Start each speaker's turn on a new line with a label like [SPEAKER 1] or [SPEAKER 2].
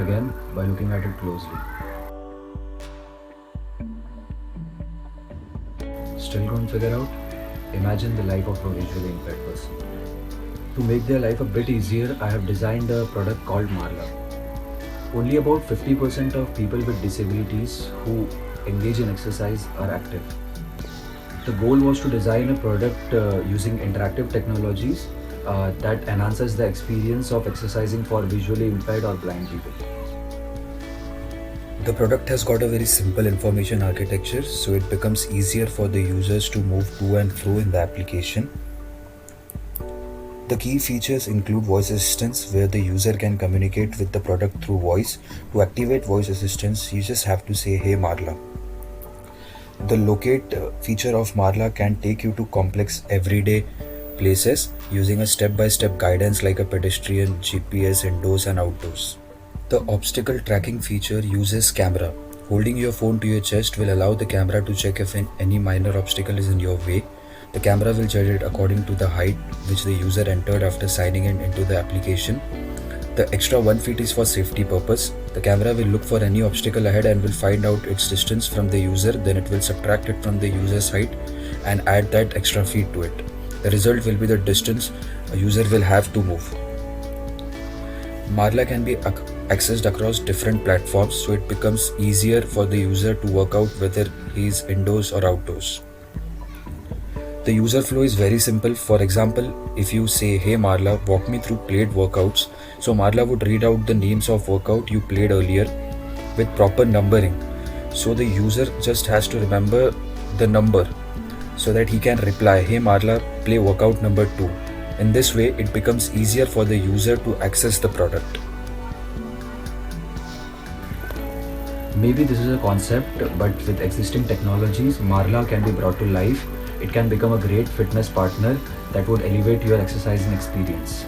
[SPEAKER 1] again by looking at it closely. Still can't figure out? Imagine the life of a visually impaired person. To make their life a bit easier, I have designed a product called Marla. Only about 50% of people with disabilities who engage in exercise are active. The goal was to design a product using interactive technologies that enhances the experience of exercising for visually impaired or blind people.
[SPEAKER 2] The product has got a very simple information architecture, so it becomes easier for the users to move to and fro in the application. The key features include voice assistance, where the user can communicate with the product through voice. To activate voice assistance, you just have to say, "Hey Marla." The locate feature of Marla can take you to complex everyday places using a step-by-step guidance like a pedestrian, GPS indoors and outdoors. The obstacle tracking feature uses camera. Holding your phone to your chest will allow the camera to check if any minor obstacle is in your way. The camera will judge it according to the height which the user entered after signing in into the application. The extra 1 feet is for safety purpose. The camera will look for any obstacle ahead and will find out its distance from the user, then it will subtract it from the user's height and add that extra feet to it. The result will be the distance a user will have to move. Marla can be accessed across different platforms, so it becomes easier for the user to work out whether he is indoors or outdoors. The user flow is very simple. For example, if you say, "Hey Marla, walk me through played workouts," so Marla would read out the names of workout you played earlier with proper numbering. So the user just has to remember the number so that he can reply, "Hey Marla, play workout number 2." In this way, it becomes easier for the user to access the product.
[SPEAKER 1] Maybe this is a concept, but with existing technologies, Marla can be brought to life. It can become a great fitness partner that would elevate your exercising experience.